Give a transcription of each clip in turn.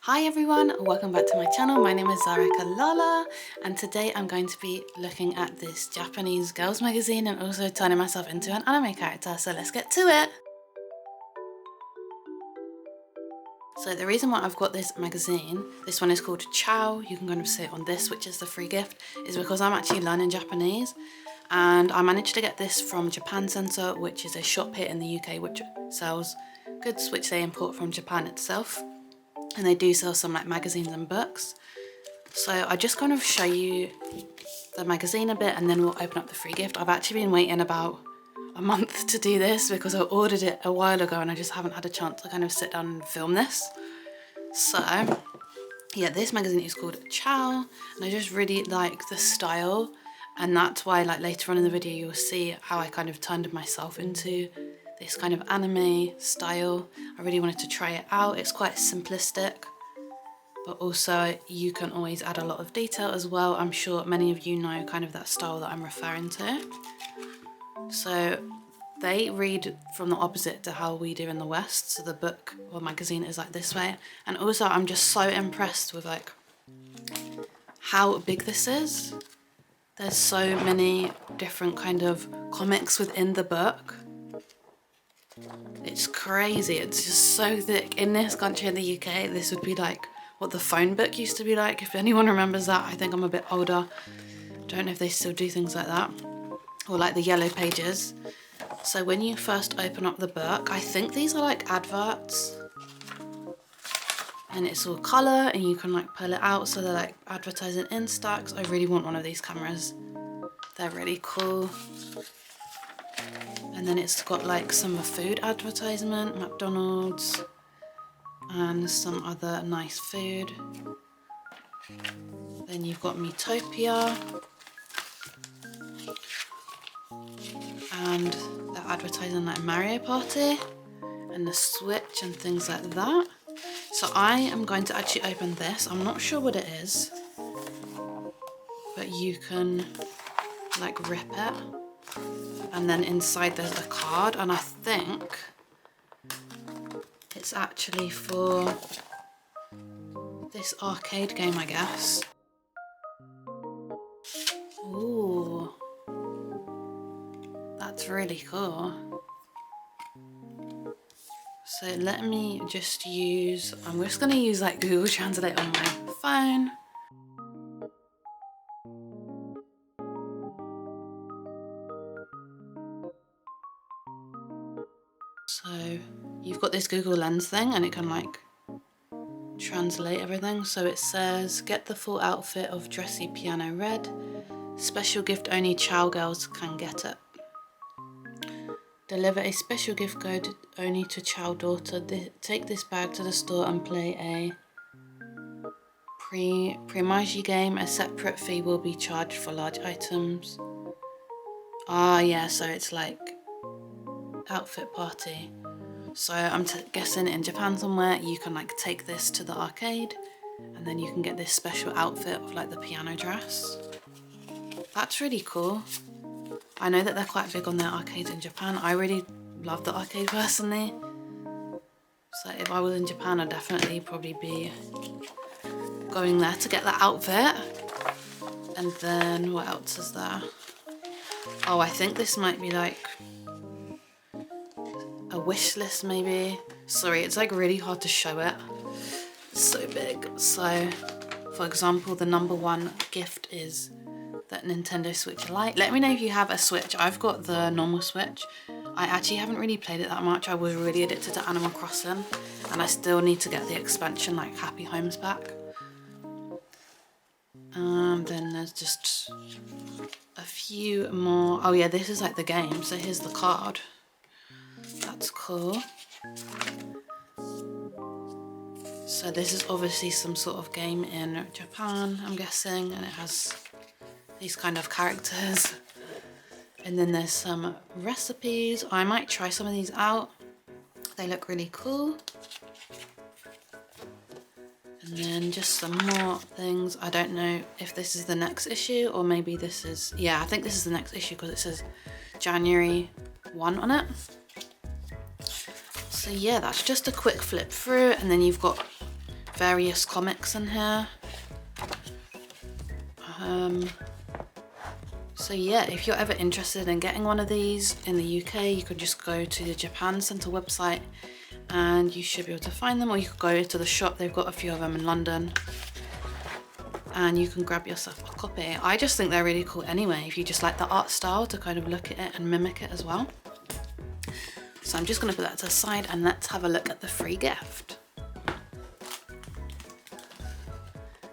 Hi everyone, welcome back to my channel. My name is Zareka Lala and today I'm going to be looking at this Japanese girls magazine and also turning myself into an anime character, so let's get to it. So the reason why I've got this magazine, this one is called Ciao, you can kind of see it on this, which is the free gift, is because I'm actually learning Japanese and I managed to get this from Japan Centre, which is a shop here in the UK which sells goods which they import from Japan itself. And they do sell some like magazines and books. So I just kind of show you the magazine a bit and then we'll open up the free gift. I've actually been waiting about a month to do this because I ordered it a while ago and I just haven't had a chance to kind of sit down and film this. So yeah, this magazine is called Ciao and I just really like the style, and that's why like later on in the video you'll see how I kind of turned myself into this kind of anime style. I really wanted to try it out. It's quite simplistic, but also you can always add a lot of detail as well. I'm sure many of you know kind of that style that I'm referring to. So they read from the opposite to how we do in the West. So the book or magazine is like this way. And also I'm just so impressed with like how big this is. There's so many different kind of comics within the book. It's crazy, it's just so thick. In this country, in the UK, this would be like what the phone book used to be like. If anyone remembers that, I think I'm a bit older. Don't know if they still do things like that. Or like the yellow pages. So when you first open up the book, I think these are like adverts. And it's all colour and you can like pull it out, so they're like advertising in stacks. I really want one of these cameras. They're really cool. And then it's got like some food advertisement, McDonald's, and some other nice food. Then you've got Metopia, and they're advertising like Mario Party and the Switch and things like that. So I am going to actually open this. I'm not sure what it is, but you can like rip it. And then inside there's a card, and I think it's actually for this arcade game, I guess. Ooh, that's really cool. So let me just use, I'm just gonna use like Google Translate on my phone. So you've got this Google Lens thing and it can like translate everything. So it says, get the full outfit of dressy piano red. Special gift only Ciao girls can get it. Deliver a special gift code only to Ciao daughter. Take this bag to the store and play a pre-magi game. A separate fee will be charged for large items. Ah yeah, so it's like outfit party. So I'm guessing in Japan somewhere you can like take this to the arcade and then you can get this special outfit of like the piano dress. That's really cool. I know that they're quite big on their arcades in Japan. I really love the arcade personally. So if I was in Japan, I'd definitely probably be going there to get that outfit. And then what else is there? Oh, I think this might be like a wish list maybe. Sorry, it's like really hard to show it. It's so big. So for example, the #1 gift is that Nintendo Switch Lite. Let me know if you have a Switch. I've got the normal Switch. I actually haven't really played it that much. I was really addicted to Animal Crossing and I still need to get the expansion like Happy Homes pack. And then there's just a few more. Oh yeah, this is like the game. So here's the card. That's cool. So this is obviously some sort of game in Japan, I'm guessing, and it has these kind of characters. And then there's some recipes. I might try some of these out. They look really cool. And then just some more things. I don't know if this is the next issue or maybe this is, yeah, I think this is the next issue because it says January 1 on it. So yeah, that's just a quick flip through, and then you've got various comics in here. So yeah, if you're ever interested in getting one of these in the UK, you could just go to the Japan Centre website and you should be able to find them, or you could go to the shop. They've got a few of them in London and you can grab yourself a copy. I just think they're really cool anyway, if you just like the art style, to kind of look at it and mimic it as well. So I'm just going to put that to the side and let's have a look at the free gift.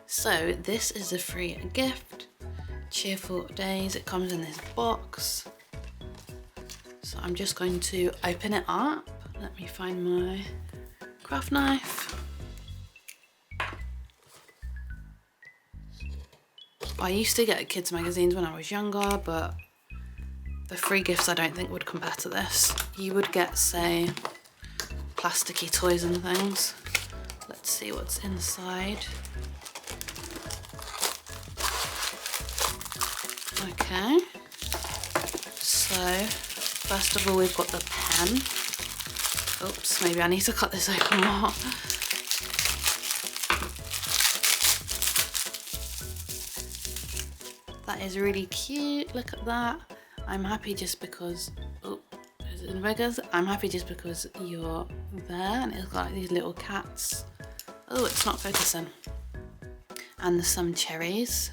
So this is a free gift, Cheerful Days. It comes in this box. So I'm just going to open it up. Let me find my craft knife. I used to get kids magazines when I was younger, but the free gifts I don't think would compare to this. You would get, say, plasticky toys and things. Let's see what's inside. Okay, so first of all we've got the pen. Oops, maybe I need to cut this open more. That is really cute, look at that. I'm happy just because, oh, is it in focus? I'm happy just because you're there, and it's got like these little cats. Oh, it's not focusing. And there's some cherries.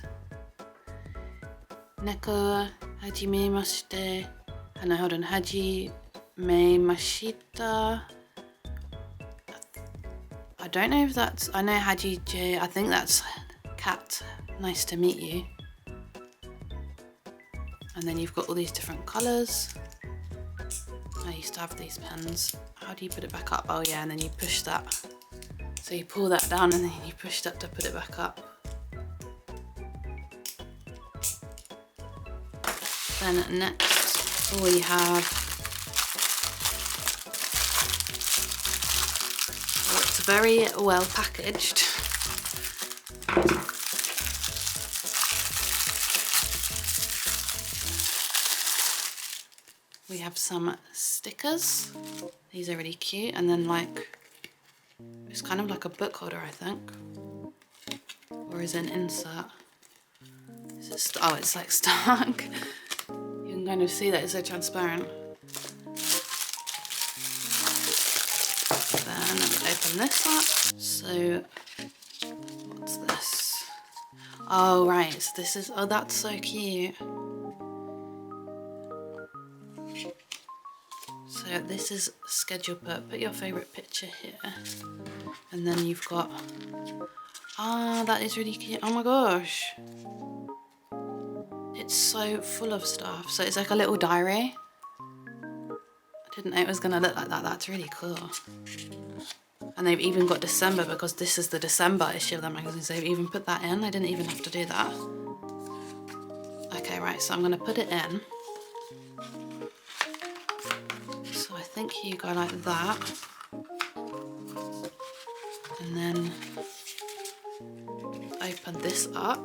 Neko hajime mashite. No, hold on, hajime mashita. I don't know if that's, I know hajije, I think that's cat, nice to meet you. And then you've got all these different colours. I used to have these pens. How do you put it back up? Oh yeah, and then you push that. So you pull that down and then you push that to put it back up. Then next we have, well, it's very well packaged. We have some stickers. These are really cute, and then like, it's kind of like a book holder, I think. Or is it an insert? Is it oh, it's like stuck. You can kind of see that it's so transparent. Then let me open this up. So, what's this? Oh right, so this is, oh that's so cute. So this is schedule put your favourite picture here. And then you've got, that is really cute. Oh my gosh. It's so full of stuff. So it's like a little diary. I didn't know it was gonna look like that. That's really cool. And they've even got December, because this is the December issue of the magazine. So they've even put that in. I didn't even have to do that. Okay, right, so I'm gonna put it in. So I think you go like that. And then open this up.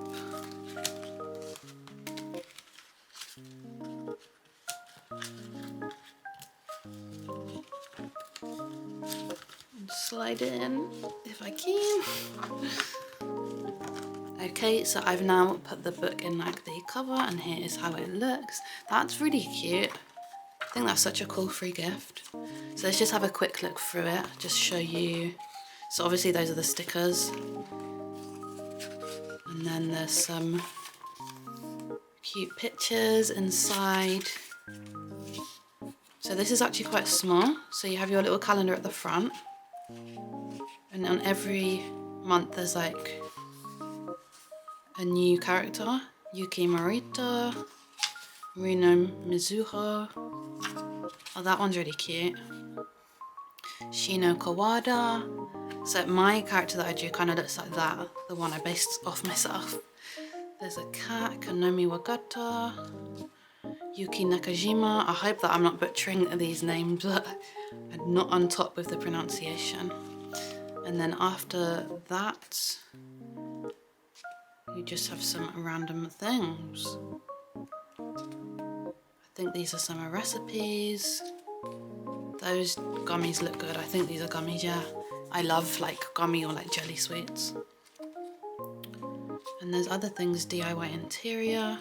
And slide it in if I can. Okay, so I've now put the book in like the cover, and here is how it looks. That's really cute. I think that's such a cool free gift. So let's just have a quick look through it, just show you. So obviously those are the stickers. And then there's some cute pictures inside. So this is actually quite small. So you have your little calendar at the front. And on every month there's like a new character. Yuki Morita, Rino Mizuho. Oh, that one's really cute. Shino Kawada. So my character that I drew kind of looks like that, the one I based off myself. There's a cat, Kanomi Wagata, Yuki Nakajima. I hope that I'm not butchering these names, but I'm not on top with the pronunciation. And then after that, you just have some random things. I think these are some recipes. Those gummies look good. I think these are gummies, yeah. I love like gummy or like jelly sweets. And there's other things, DIY interior.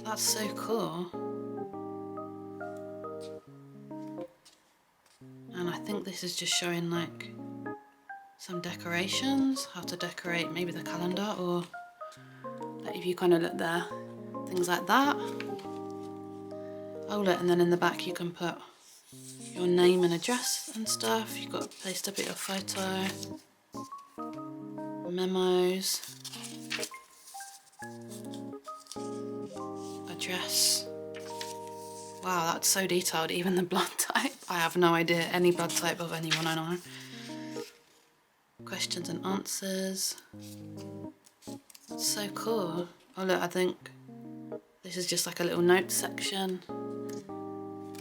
That's so cool. And I think this is just showing like some decorations, how to decorate maybe the calendar, or like if you kind of look there, things like that. Oh look, and then in the back you can put your name and address and stuff. You've got a place to put your photo, memos, address. Wow, that's so detailed. Even the blood type. I have no idea any blood type of anyone I know. Questions and answers. That's so cool. Oh look, I think this is just like a little note section.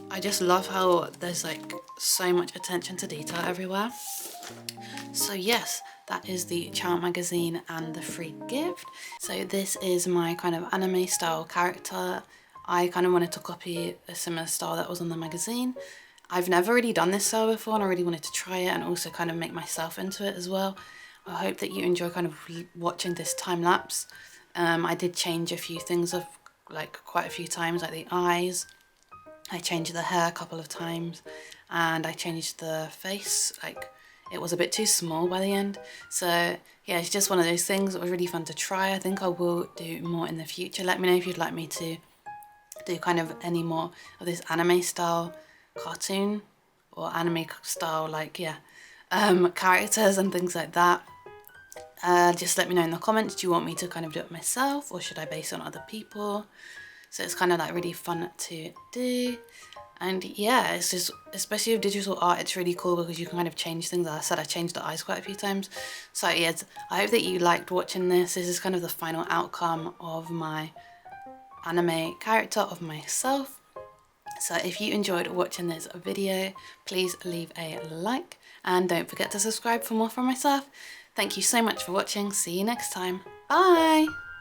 I just love how there's like so much attention to detail everywhere. So yes, that is the Ciao magazine and the free gift. So this is my kind of anime style character. I kind of wanted to copy a similar style that was on the magazine. I've never really done this style before and I really wanted to try it and also kind of make myself into it as well. I hope that you enjoy kind of watching this time lapse. I did change a few things of like quite a few times, like the eyes. I changed the hair a couple of times and I changed the face, like it was a bit too small by the end. So yeah, it's just one of those things that was really fun to try. I think I will do more in the future. Let me know if you'd like me to do kind of any more of this anime style cartoon or anime style, like yeah, characters and things like that. Just let me know in the comments, do you want me to kind of do it myself or should I base it on other people? So it's kind of like really fun to do. And yeah, it's just, especially with digital art, it's really cool because you can kind of change things. As I said, I changed the eyes quite a few times. So yeah, I hope that you liked watching this. This is kind of the final outcome of my anime character of myself. So if you enjoyed watching this video, please leave a like and don't forget to subscribe for more from myself. Thank you so much for watching. See you next time. Bye!